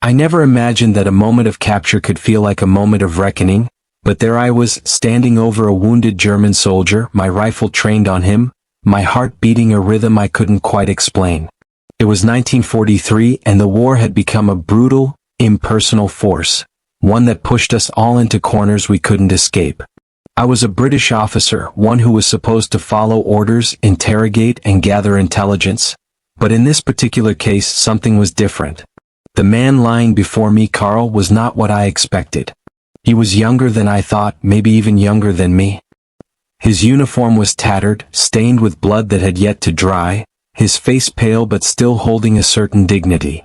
I never imagined that a moment of capture could feel like a moment of reckoning, but there I was, standing over a wounded German soldier, my rifle trained on him, my heart beating a rhythm I couldn't quite explain. It was 1943 and the war had become a brutal, impersonal force, one that pushed us all into corners we couldn't escape. I was a British officer, one who was supposed to follow orders, interrogate and gather intelligence. But in this particular case something was different. The man lying before me, Carl, was not what I expected. He was younger than I thought, maybe even younger than me. His uniform was tattered, stained with blood that had yet to dry, his face pale but still holding a certain dignity.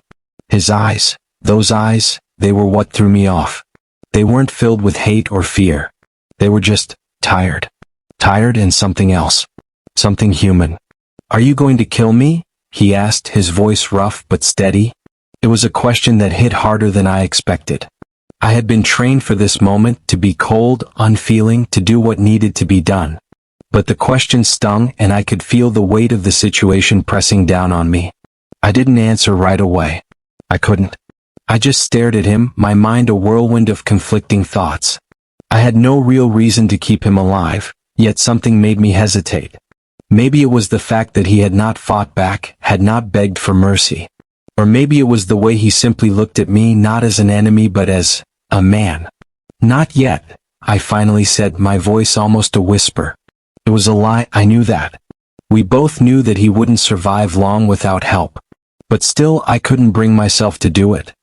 His eyes, those eyes, they were what threw me off. They weren't filled with hate or fear. They were just tired. Tired and something else. Something human. "Are you going to kill me?" he asked, his voice rough but steady. It was a question that hit harder than I expected. I had been trained for this moment, to be cold, unfeeling, to do what needed to be done. But the question stung and I could feel the weight of the situation pressing down on me. I didn't answer right away. I couldn't. I just stared at him, my mind a whirlwind of conflicting thoughts. I had no real reason to keep him alive, yet something made me hesitate. Maybe it was the fact that he had not fought back, had not begged for mercy. Or maybe it was the way he simply looked at me, not as an enemy but as a man. "Not yet," I finally said, my voice almost a whisper. It was a lie, I knew that. We both knew that he wouldn't survive long without help. But still I couldn't bring myself to do it.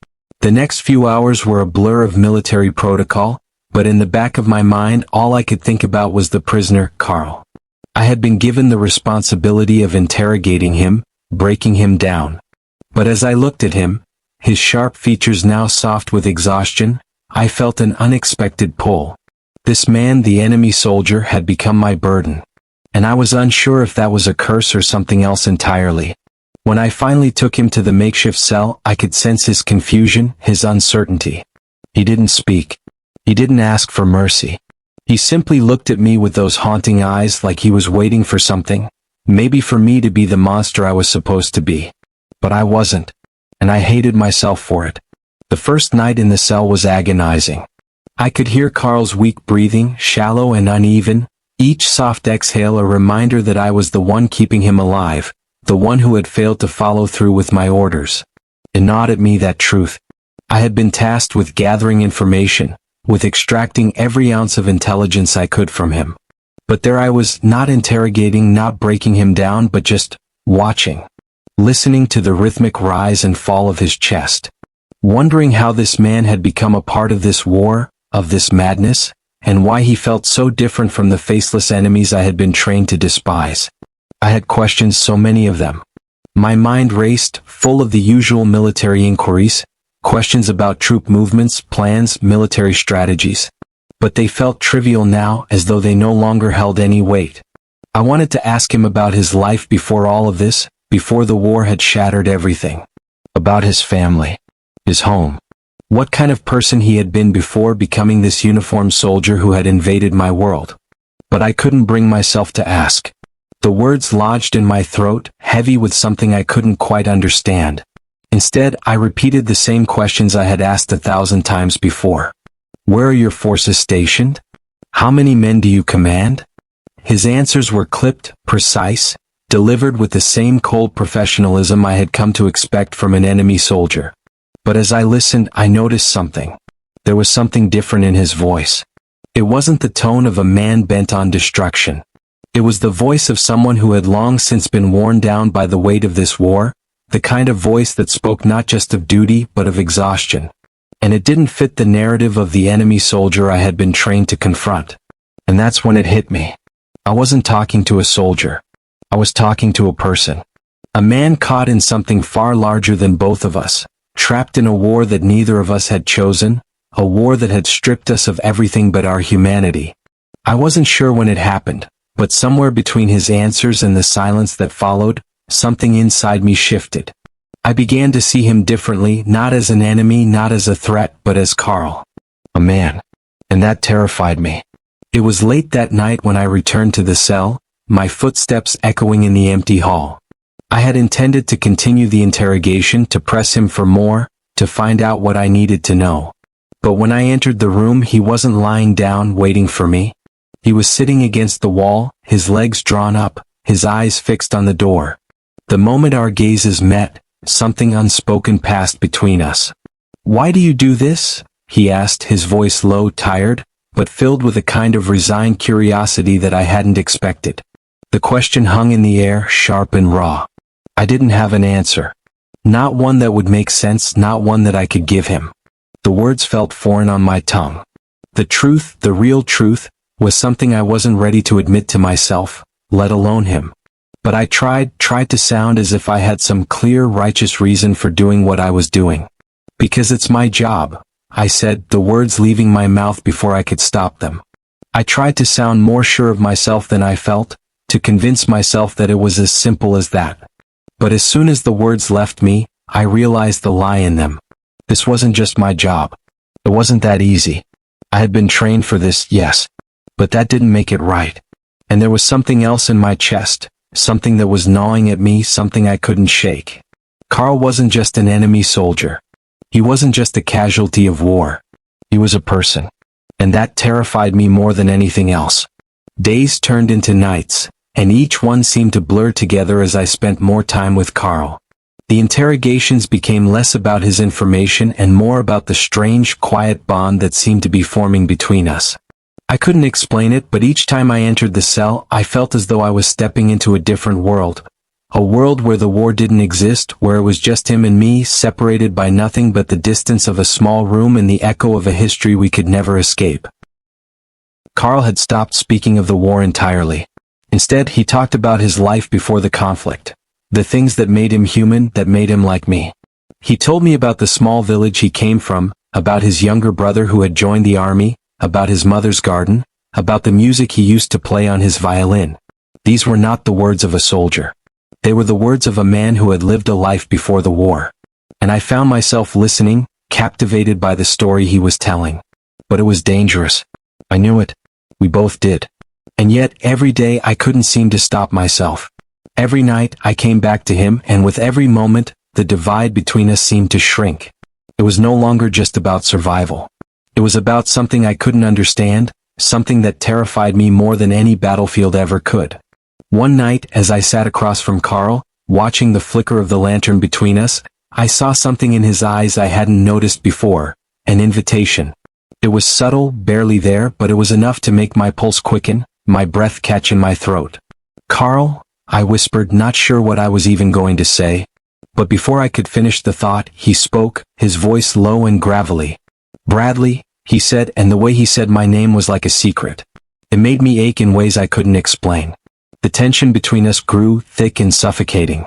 The next few hours were a blur of military protocol, but in the back of my mind all I could think about was the prisoner, Carl. I had been given the responsibility of interrogating him, breaking him down. But as I looked at him, his sharp features now soft with exhaustion, I felt an unexpected pull. This man, the enemy soldier, had become my burden. And I was unsure if that was a curse or something else entirely. When I finally took him to the makeshift cell, I could sense his confusion, his uncertainty. He didn't speak. He didn't ask for mercy. He simply looked at me with those haunting eyes like he was waiting for something, maybe for me to be the monster I was supposed to be. But I wasn't, and I hated myself for it. The first night in the cell was agonizing. I could hear Carl's weak breathing, shallow and uneven, each soft exhale a reminder that I was the one keeping him alive, the one who had failed to follow through with my orders. It gnawed at me, that truth. I had been tasked with gathering information, with extracting every ounce of intelligence I could from him. But there I was, not interrogating, not breaking him down, but just watching. Listening to the rhythmic rise and fall of his chest. Wondering how this man had become a part of this war, of this madness, and why he felt so different from the faceless enemies I had been trained to despise. I had questions, so many of them. My mind raced, full of the usual military inquiries, questions about troop movements, plans, military strategies. But they felt trivial now, as though they no longer held any weight. I wanted to ask him about his life before all of this, before the war had shattered everything. About his family. His home. What kind of person he had been before becoming this uniformed soldier who had invaded my world. But I couldn't bring myself to ask. The words lodged in my throat, heavy with something I couldn't quite understand. Instead, I repeated the same questions I had asked 1,000 times before. Where are your forces stationed? How many men do you command? His answers were clipped, precise, delivered with the same cold professionalism I had come to expect from an enemy soldier. But as I listened, I noticed something. There was something different in his voice. It wasn't the tone of a man bent on destruction. It was the voice of someone who had long since been worn down by the weight of this war, the kind of voice that spoke not just of duty but of exhaustion. And it didn't fit the narrative of the enemy soldier I had been trained to confront. And that's when it hit me. I wasn't talking to a soldier. I was talking to a person. A man caught in something far larger than both of us, trapped in a war that neither of us had chosen, a war that had stripped us of everything but our humanity. I wasn't sure when it happened, but somewhere between his answers and the silence that followed, something inside me shifted. I began to see him differently, not as an enemy, not as a threat, but as Carl. A man. And that terrified me. It was late that night when I returned to the cell, my footsteps echoing in the empty hall. I had intended to continue the interrogation, to press him for more, to find out what I needed to know. But when I entered the room, he wasn't lying down waiting for me. He was sitting against the wall, his legs drawn up, his eyes fixed on the door. The moment our gazes met, something unspoken passed between us. "Why do you do this?" he asked, his voice low, tired, but filled with a kind of resigned curiosity that I hadn't expected. The question hung in the air, sharp and raw. I didn't have an answer. Not one that would make sense, not one that I could give him. The words felt foreign on my tongue. The truth, the real truth, was something I wasn't ready to admit to myself, let alone him. But I tried to sound as if I had some clear, righteous reason for doing what I was doing. "Because it's my job," I said, the words leaving my mouth before I could stop them. I tried to sound more sure of myself than I felt, to convince myself that it was as simple as that. But as soon as the words left me, I realized the lie in them. This wasn't just my job. It wasn't that easy. I had been trained for this, yes. But that didn't make it right. And there was something else in my chest, something that was gnawing at me, something I couldn't shake. Carl wasn't just an enemy soldier. He wasn't just a casualty of war. He was a person. And that terrified me more than anything else. Days turned into nights, and each one seemed to blur together as I spent more time with Carl. The interrogations became less about his information and more about the strange, quiet bond that seemed to be forming between us. I couldn't explain it, but each time I entered the cell, I felt as though I was stepping into a different world. A world where the war didn't exist, where it was just him and me, separated by nothing but the distance of a small room and the echo of a history we could never escape. Carl had stopped speaking of the war entirely. Instead, he talked about his life before the conflict. The things that made him human, that made him like me. He told me about the small village he came from, about his younger brother who had joined the army, about his mother's garden, about the music he used to play on his violin. These were not the words of a soldier. They were the words of a man who had lived a life before the war. And I found myself listening, captivated by the story he was telling. But it was dangerous. I knew it. We both did. And yet, every day I couldn't seem to stop myself. Every night I came back to him, and with every moment, the divide between us seemed to shrink. It was no longer just about survival. It was about something I couldn't understand, something that terrified me more than any battlefield ever could. One night, as I sat across from Carl, watching the flicker of the lantern between us, I saw something in his eyes I hadn't noticed before, an invitation. It was subtle, barely there, but it was enough to make my pulse quicken, my breath catch in my throat. "Carl," I whispered, not sure what I was even going to say. But before I could finish the thought, he spoke, his voice low and gravelly. "Bradley," he said, and the way he said my name was like a secret. It made me ache in ways I couldn't explain. The tension between us grew, thick and suffocating.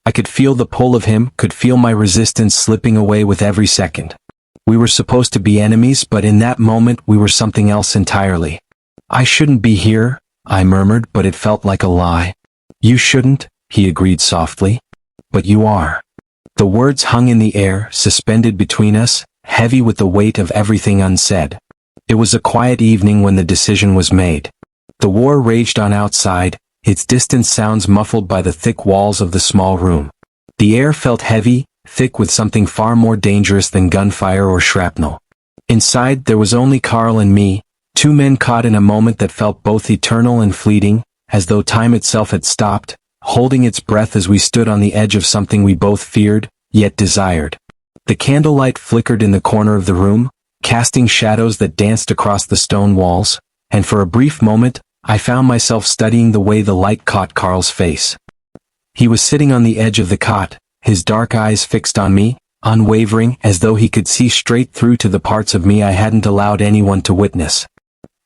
I could feel the pull of him, could feel my resistance slipping away with every second. We were supposed to be enemies, but in that moment we were something else entirely. "I shouldn't be here," I murmured, but it felt like a lie. "You shouldn't," he agreed softly. "But you are." The words hung in the air, suspended between us, heavy with the weight of everything unsaid. It was a quiet evening when the decision was made. The war raged on outside, its distant sounds muffled by the thick walls of the small room. The air felt heavy, thick with something far more dangerous than gunfire or shrapnel. Inside, there was only Carl and me, two men caught in a moment that felt both eternal and fleeting, as though time itself had stopped, holding its breath as we stood on the edge of something we both feared, yet desired. The candlelight flickered in the corner of the room, casting shadows that danced across the stone walls, and for a brief moment, I found myself studying the way the light caught Carl's face. He was sitting on the edge of the cot, his dark eyes fixed on me, unwavering, as though he could see straight through to the parts of me I hadn't allowed anyone to witness.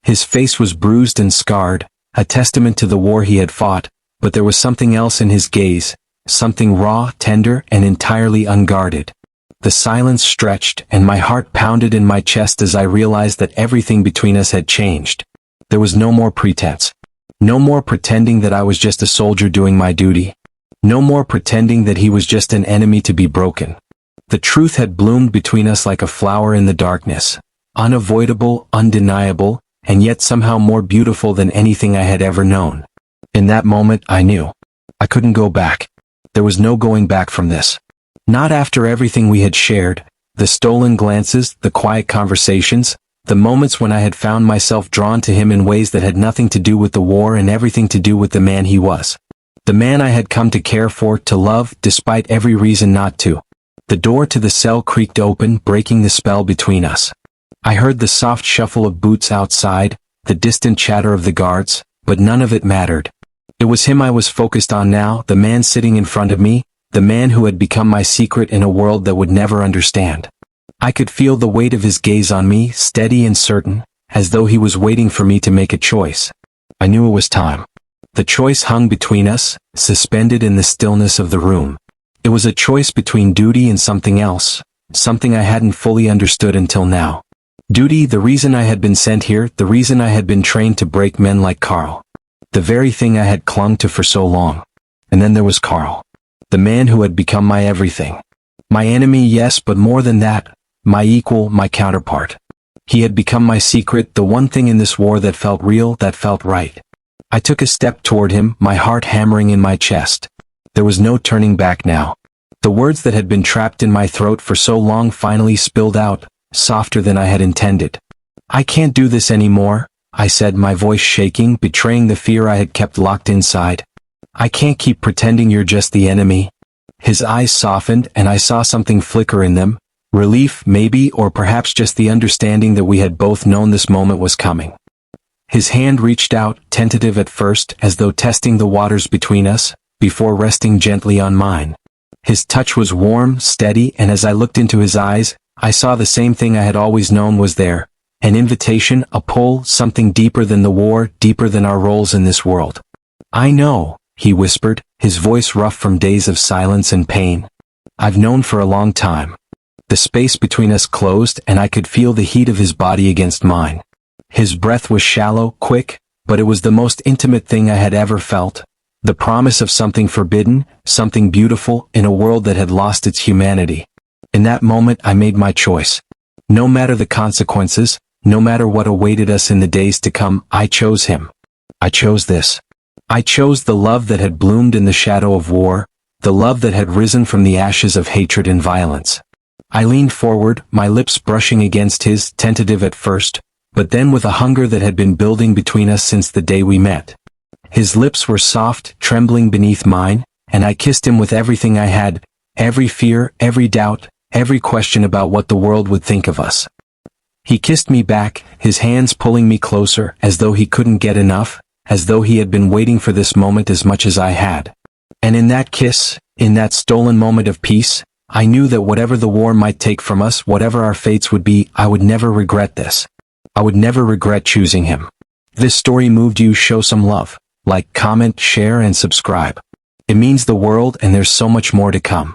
His face was bruised and scarred, a testament to the war he had fought, but there was something else in his gaze, something raw, tender, and entirely unguarded. The silence stretched, and my heart pounded in my chest as I realized that everything between us had changed. There was no more pretense. No more pretending that I was just a soldier doing my duty. No more pretending that he was just an enemy to be broken. The truth had bloomed between us like a flower in the darkness, unavoidable, undeniable, and yet somehow more beautiful than anything I had ever known. In that moment, I knew. I couldn't go back. There was no going back from this. Not after everything we had shared, The stolen glances, the quiet conversations, the moments when I had found myself drawn to him in ways that had nothing to do with the war and everything to do with the man he was. The man I had come to care for, to love, despite every reason not to. The door to the cell creaked open, breaking the spell between us. I heard the soft shuffle of boots outside, the distant chatter of the guards, but none of it mattered. It was him I was focused on now, the man sitting in front of me, the man who had become my secret in a world that would never understand. I could feel the weight of his gaze on me, steady and certain, as though he was waiting for me to make a choice. I knew it was time. The choice hung between us, suspended in the stillness of the room. It was a choice between duty and something else, something I hadn't fully understood until now. Duty, the reason I had been sent here, the reason I had been trained to break men like Carl. The very thing I had clung to for so long. And then there was Carl. The man who had become my everything. My enemy, yes, but more than that, my equal, my counterpart. He had become my secret, the one thing in this war that felt real, that felt right. I took a step toward him, my heart hammering in my chest. There was no turning back now. The words that had been trapped in my throat for so long finally spilled out, softer than I had intended. I can't do this anymore, I said, my voice shaking, betraying the fear I had kept locked inside. I can't keep pretending you're just the enemy. His eyes softened, and I saw something flicker in them. Relief, maybe, or perhaps just the understanding that we had both known this moment was coming. His hand reached out, tentative at first, as though testing the waters between us, before resting gently on mine. His touch was warm, steady, and as I looked into his eyes, I saw the same thing I had always known was there. An invitation, a pull, something deeper than the war, deeper than our roles in this world. I know, he whispered, his voice rough from days of silence and pain. I've known for a long time. The space between us closed, and I could feel the heat of his body against mine. His breath was shallow, quick, but it was the most intimate thing I had ever felt. The promise of something forbidden, something beautiful, in a world that had lost its humanity. In that moment I made my choice. No matter the consequences, no matter what awaited us in the days to come, I chose him. I chose this. I chose the love that had bloomed in the shadow of war, the love that had risen from the ashes of hatred and violence. I leaned forward, my lips brushing against his, tentative at first, but then with a hunger that had been building between us since the day we met. His lips were soft, trembling beneath mine, and I kissed him with everything I had, every fear, every doubt, every question about what the world would think of us. He kissed me back, his hands pulling me closer, as though he couldn't get enough, as though he had been waiting for this moment as much as I had. And in that kiss, in that stolen moment of peace, I knew that whatever the war might take from us, whatever our fates would be, I would never regret this. I would never regret choosing him. If this story moved you, show some love. Like, comment, share, and subscribe. It means the world, and there's so much more to come.